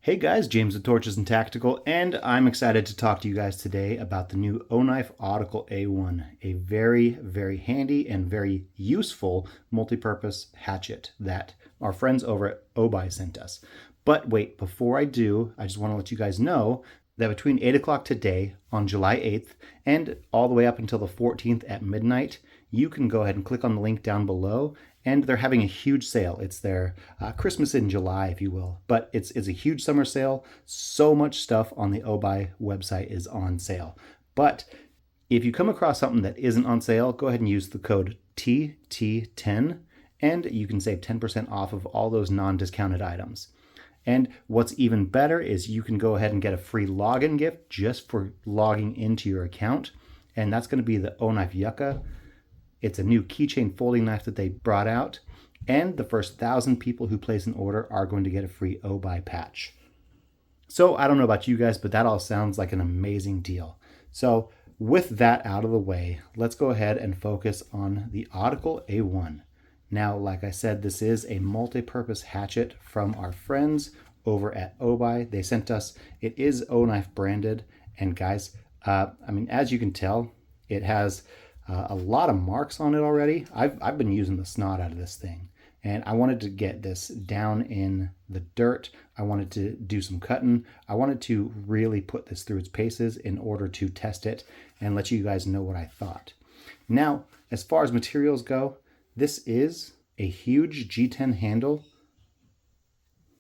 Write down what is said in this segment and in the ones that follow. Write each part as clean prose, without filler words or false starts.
Hey guys, James with Torches and Tactical, and I'm excited to talk to you guys today about the new Oknife Otacle A1, a very, very handy and very useful multi-purpose hatchet that our friends over at Obi sent us. But wait, before I do, I just want to let you guys know that between 8 o'clock today on July 8th and all the way up until the 14th at midnight, you can go ahead and click on the link down below, and they're having a huge sale. It's their Christmas in July, if you will, but it's a huge summer sale. So much stuff on the Obi website is on sale. But if you come across something that isn't on sale, go ahead and use the code TT10, and you can save 10% off of all those non-discounted items. And what's even better is you can go ahead and get a free login gift just for logging into your account, and that's going to be the Oknife Yucca. It's a new keychain folding knife that they brought out, and the first 1,000 people who place an order are going to get a free Obi patch. So I don't know about you guys, but that all sounds like an amazing deal. So with that out of the way, let's go ahead and focus on the Otacle A1. Now, like I said, this is a multi-purpose hatchet from our friends over at Obi. They sent us, it is Oknife branded, and guys, as you can tell, it has a lot of marks on it already. I've been using the snot out of this thing, and I wanted to get this down in the dirt. I wanted to do some cutting. I wanted to really put this through its paces in order to test it and let you guys know what I thought. Now, as far as materials go, this is a huge G10 handle.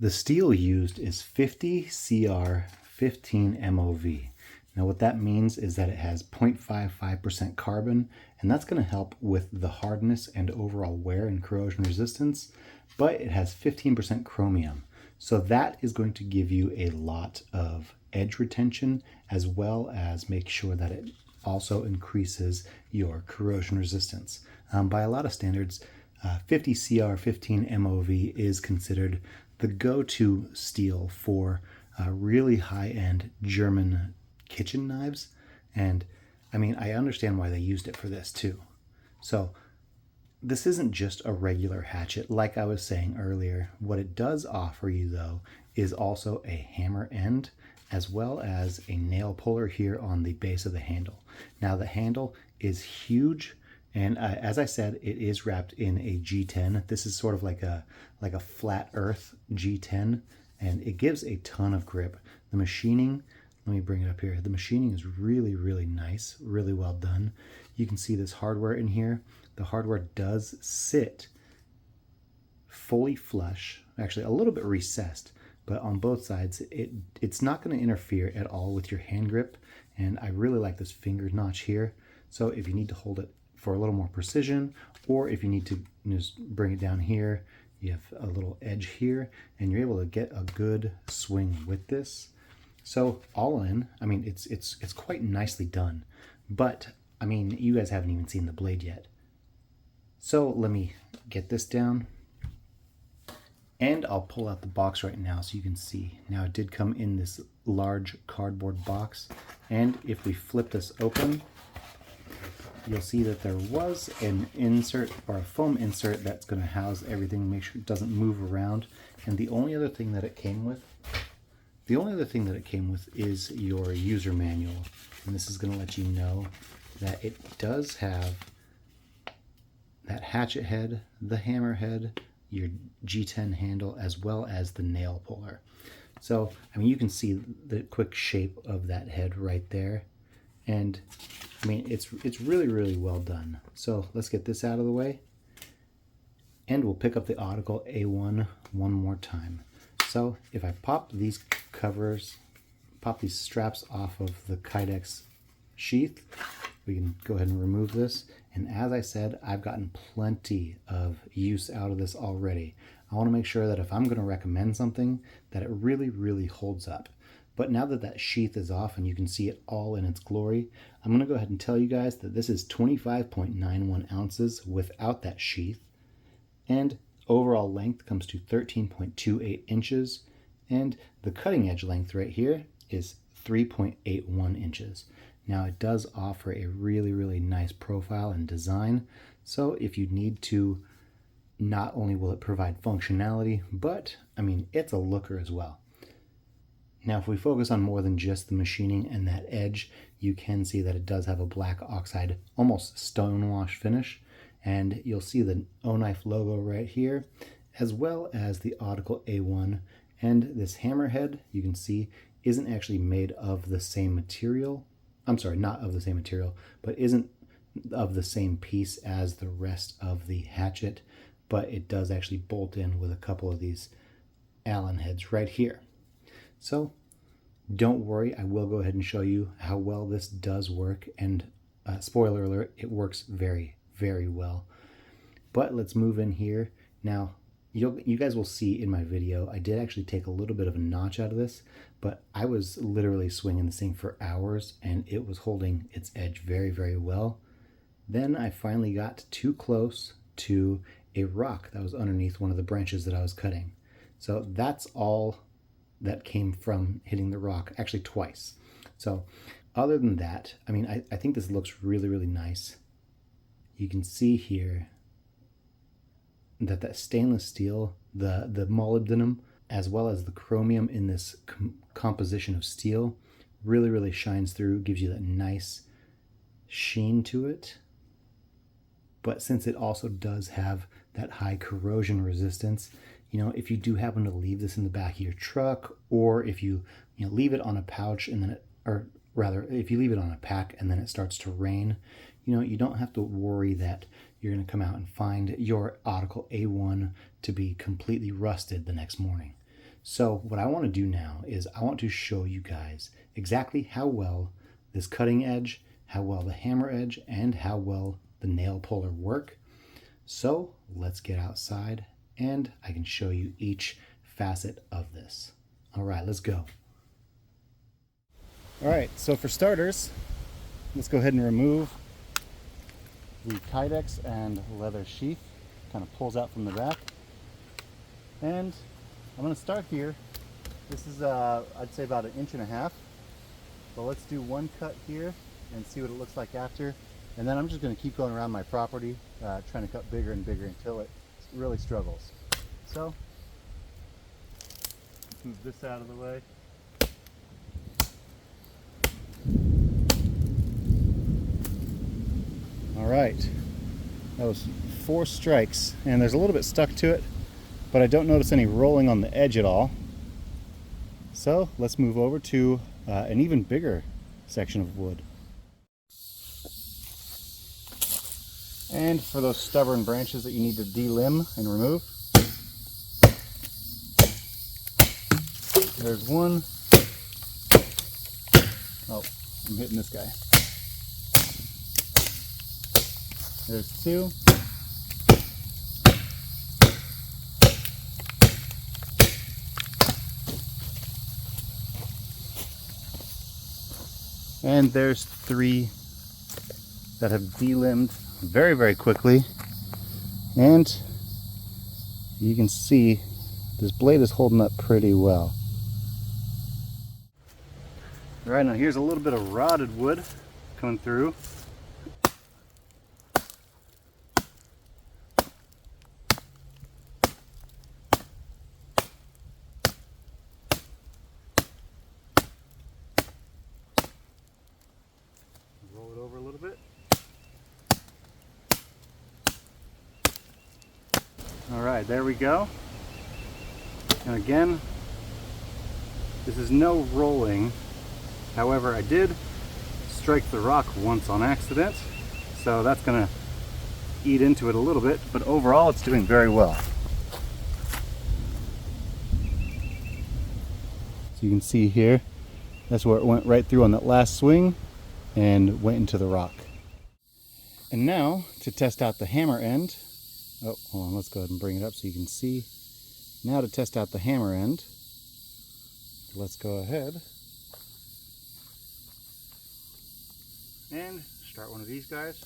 The steel used is 50 CR 15 MOV. Now what that means is that it has 0.55% carbon, and that's going to help with the hardness and overall wear and corrosion resistance, but it has 15% chromium. So that is going to give you a lot of edge retention, as well as make sure that it also increases your corrosion resistance. By a lot of standards, 50 CR 15 MOV is considered the go-to steel for really high-end German kitchen knives, and I understand why they used it for this too. So this isn't just a regular hatchet like I was saying earlier. What it does offer you though is also a hammer end, as well as a nail puller here on the base of the handle. Now the handle is huge, and as I said, it is wrapped in a G10. This is sort of like a flat earth G10, and it gives a ton of grip. The machining, let me bring it up here. The machining is really, really nice, really well done. You can see this hardware in here. The hardware does sit fully flush, actually a little bit recessed, but on both sides, it's not going to interfere at all with your hand grip. And I really like this finger notch here. So if you need to hold it for a little more precision, or if you need to just bring it down here, you have a little edge here, and you're able to get a good swing with this. So all in, it's quite nicely done, but you guys haven't even seen the blade yet. So let me get this down, and I'll pull out the box right now so you can see. Now it did come in this large cardboard box, and if we flip this open, you'll see that there was an insert, or a foam insert, that's going to house everything, make sure it doesn't move around. And the only other thing that it came with is your user manual. And this is going to let you know that it does have that hatchet head, the hammer head, your G10 handle, as well as the nail puller. So, you can see the quick shape of that head right there. And it's really, really well done. So let's get this out of the way, and we'll pick up the Otacle A1 one more time. So if I pop these straps off of the Kydex sheath, we can go ahead and remove this. And as I said, I've gotten plenty of use out of this already. I want to make sure that if I'm going to recommend something, that it really, really holds up. But now that that sheath is off and you can see it all in its glory, I'm going to go ahead and tell you guys that this is 25.91 ounces without that sheath. And overall length comes to 13.28 inches. And the cutting edge length right here is 3.81 inches. Now it does offer a really, really nice profile and design. So if you need to, not only will it provide functionality, but it's a looker as well. Now, if we focus on more than just the machining and that edge, you can see that it does have a black oxide, almost stonewash finish. And you'll see the Oknife logo right here, as well as the Otacle A1. And this hammerhead, you can see, isn't actually made of the same material. I'm sorry, not of the same material, but isn't of the same piece as the rest of the hatchet, but it does actually bolt in with a couple of these Allen heads right here. So don't worry, I will go ahead and show you how well this does work, and spoiler alert, it works very, very well. But let's move in here. Now, you guys will see in my video, I did actually take a little bit of a notch out of this, but I was literally swinging this thing for hours, and it was holding its edge very, very well. Then I finally got too close to a rock that was underneath one of the branches that I was cutting. So that's all that came from hitting the rock, actually twice. So other than that, I mean, I think this looks really, really nice. You can see here that stainless steel, the molybdenum, as well as the chromium in this composition of steel really, really shines through, gives you that nice sheen to it. But since it also does have that high corrosion resistance, you know, if you do happen to leave this in the back of your truck, or if you leave it on a pouch and then or rather, if you leave it on a pack and then it starts to rain, you don't have to worry that you're going to come out and find your Otacle A1 to be completely rusted the next morning. So what I want to do now is I want to show you guys exactly how well this cutting edge, how well the hammer edge, and how well the nail puller work. So let's get outside and I can show you each facet of this. All right, let's go. All right, so for starters, let's go ahead and remove the Kydex and leather sheath. Kind of pulls out from the back. And I'm going to start here. This is, I'd say about 1.5 inches. But let's do one cut here and see what it looks like after. And then I'm just going to keep going around my property, trying to cut bigger and bigger until it really struggles. So, let's move this out of the way. All right, that was 4 strikes, and there's a little bit stuck to it, but I don't notice any rolling on the edge at all. So let's move over to an even bigger section of wood. And for those stubborn branches that you need to delimb and remove, there's one. Oh, I'm hitting this guy. There's 2. And there's 3 that have delimbed very, very quickly. And you can see this blade is holding up pretty well. All right, now here's a little bit of rotted wood coming through. Roll it over a little bit. All right, there we go. And again, this is no rolling. However, I did strike the rock once on accident, so that's gonna eat into it a little bit, but overall it's doing very well. So you can see here, that's where it went right through on that last swing and went into the rock. And now to test out the hammer end, oh, hold on, let's go ahead and bring it up so you can see. Now to test out the hammer end, let's go ahead and start one of these guys.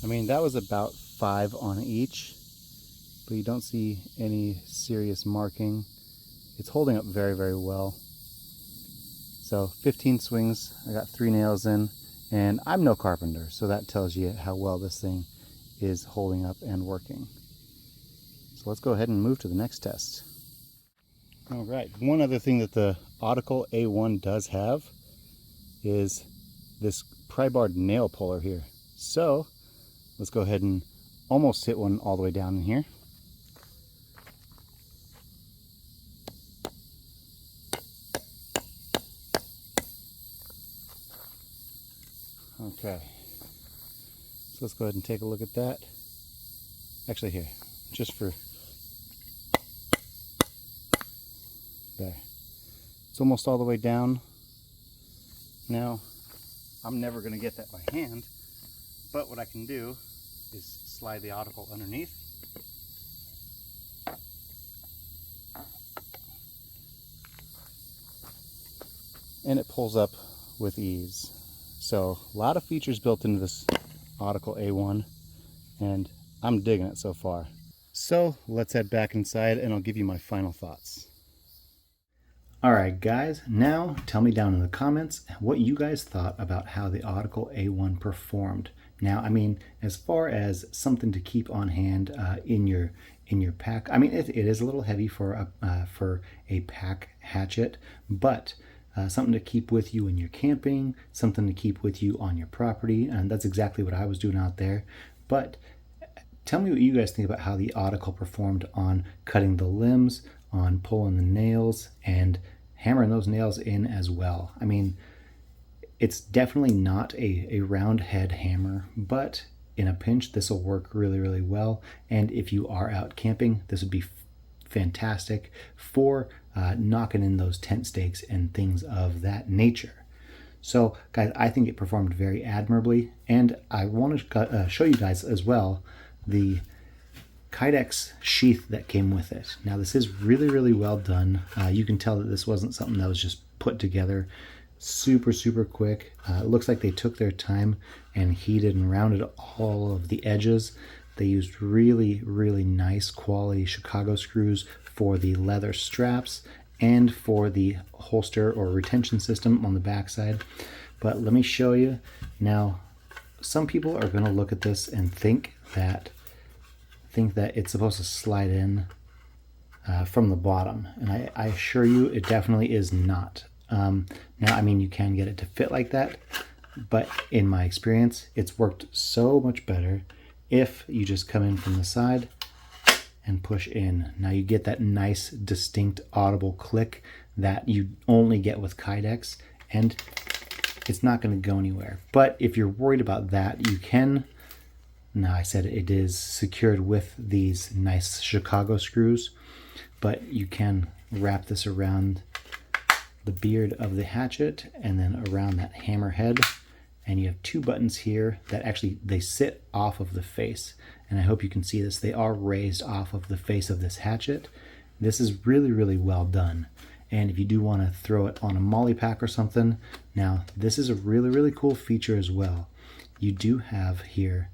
I mean, that was about 5 on each, but you don't see any serious marking. It's holding up very, very well. So 15 swings, I got 3 nails in, and I'm no carpenter, so that tells you how well this thing is holding up and working. So let's go ahead and move to the next test. All right, one other thing that the Otacle A1 does have is this pry-barred nail puller here. So let's go ahead and almost hit one all the way down in here. Okay, so let's go ahead and take a look at that. Actually here, just for there. It's almost all the way down. Now, I'm never going to get that by hand, but what I can do is slide the Otacle underneath. And it pulls up with ease. So a lot of features built into this Otacle A1, and I'm digging it so far. So let's head back inside and I'll give you my final thoughts. Alright guys, now tell me down in the comments what you guys thought about how the Otacle A1 performed. Now, I mean, as far as something to keep on hand in your pack, I mean, it is a little heavy for a pack hatchet, but something to keep with you when you're camping, something to keep with you on your property, and that's exactly what I was doing out there. But tell me what you guys think about how the Otacle performed on cutting the limbs, on pulling the nails, and hammering those nails in as well. I mean, it's definitely not a round head hammer, but in a pinch, this will work really, really well. And if you are out camping, this would be fantastic for knocking in those tent stakes and things of that nature. So guys, I think it performed very admirably, and I want to show you guys as well the Kydex sheath that came with it. Now this is really, really well done. You can tell that this wasn't something that was just put together super, super quick. It looks like they took their time and heated and rounded all of the edges. They used really, really nice quality Chicago screws for the leather straps and for the holster or retention system on the backside. But let me show you. Now, some people are going to look at this and think that it's supposed to slide in from the bottom, and I assure you it definitely is not. Now, I mean, you can get it to fit like that, but in my experience, it's worked so much better if you just come in from the side and push in. Now you get that nice, distinct, audible click that you only get with Kydex, and it's not going to go anywhere. But if you're worried about that, you can. Now, I said it is secured with these nice Chicago screws, but you can wrap this around the beard of the hatchet and then around that hammer head. And you have 2 buttons here that actually, they sit off of the face. And I hope you can see this. They are raised off of the face of this hatchet. This is really, really well done. And if you do want to throw it on a molly pack or something, now this is a really, really cool feature as well. You do have here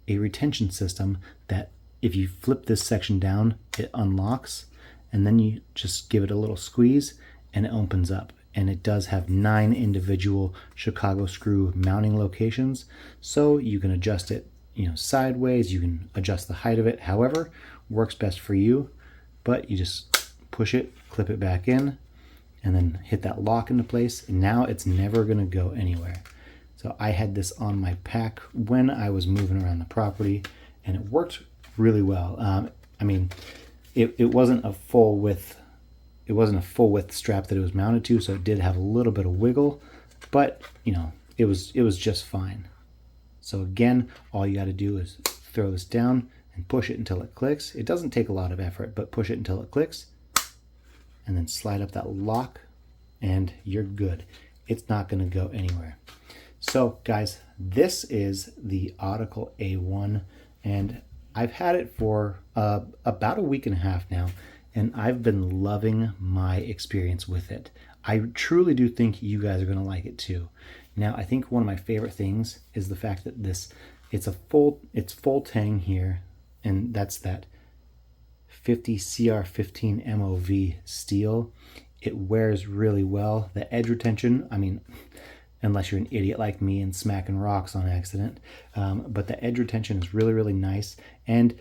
a retention system that if you flip this section down, it unlocks, and then you just give it a little squeeze and it opens up. And it does have 9 individual Chicago screw mounting locations, so you can adjust it, you know, sideways. You can adjust the height of it, however works best for you. But you just push it, clip it back in, and then hit that lock into place, and now it's never going to go anywhere. So I had this on my pack when I was moving around the property, and it worked really well. I mean, it wasn't a full width. It wasn't a full width strap that it was mounted to, so it did have a little bit of wiggle, but you know, it was just fine. So again, all you got to do is throw this down and push it until it clicks. It doesn't take a lot of effort, but push it until it clicks, and then slide up that lock, and you're good. It's not going to go anywhere. So guys, this is the Otacle A1, and I've had it for about a week and a half now, and I've been loving my experience with it. I truly do think you guys are going to like it too. Now, I think one of my favorite things is the fact that this It's full tang here, and that's that 50 CR15 MOV steel. It wears really well. The edge retention, I mean, unless you're an idiot like me and smacking rocks on accident, but the edge retention is really, really nice, and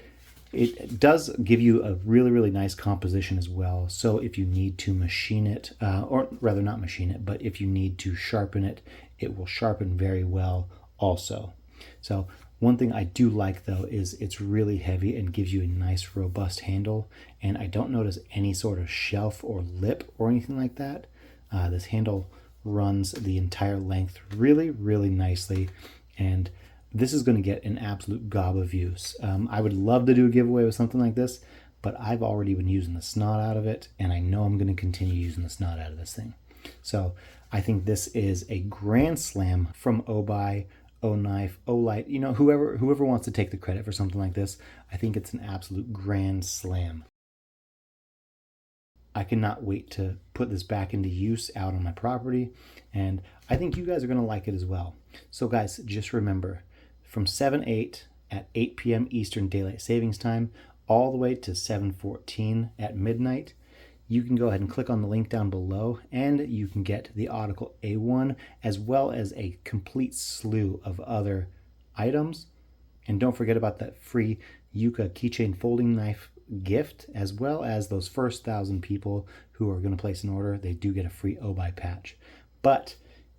it does give you a really, really nice composition as well. So if you need to machine it, or rather not machine it, but if you need to sharpen it, it will sharpen very well also. So one thing I do like though is it's really heavy and gives you a nice robust handle, and I don't notice any sort of shelf or lip or anything like that. This handle runs the entire length really, really nicely, and this is going to get an absolute gob of use. I would love to do a giveaway with something like this, but I've already been using the snot out of it, and I know I'm going to continue using the snot out of this thing. So I think this is a grand slam from Obuy, Oknife, Olight, you know, whoever wants to take the credit for something like this. I think it's an absolute grand slam. I cannot wait to put this back into use out on my property, and I think you guys are going to like it as well. So guys, just remember, from 7/8 at 8 p.m. Eastern Daylight Savings Time all the way to 7/14 at midnight, you can go ahead and click on the link down below, and you can get the Otacle A1 as well as a complete slew of other items. And don't forget about that free Yucca keychain folding knife gift, as well as those first 1,000 people who are going to place an order, they do get a free Obuy patch. But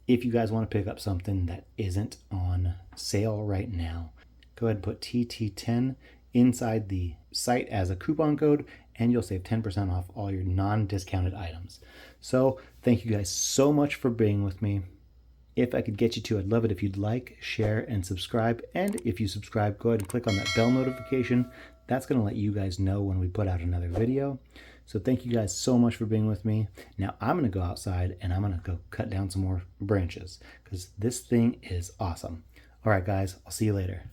if you guys want to pick up something that isn't on sale right now, go ahead and put TT10 inside the site as a coupon code, and you'll save 10% off all your non-discounted items. So thank you guys so much for being with me. If I could get you to, I'd love it if you'd like, share, and subscribe. And if you subscribe, go ahead and click on that bell notification. That's going to let you guys know when we put out another video. So thank you guys so much for being with me. Now I'm going to go outside and I'm going to go cut down some more branches because this thing is awesome. All right, guys, I'll see you later.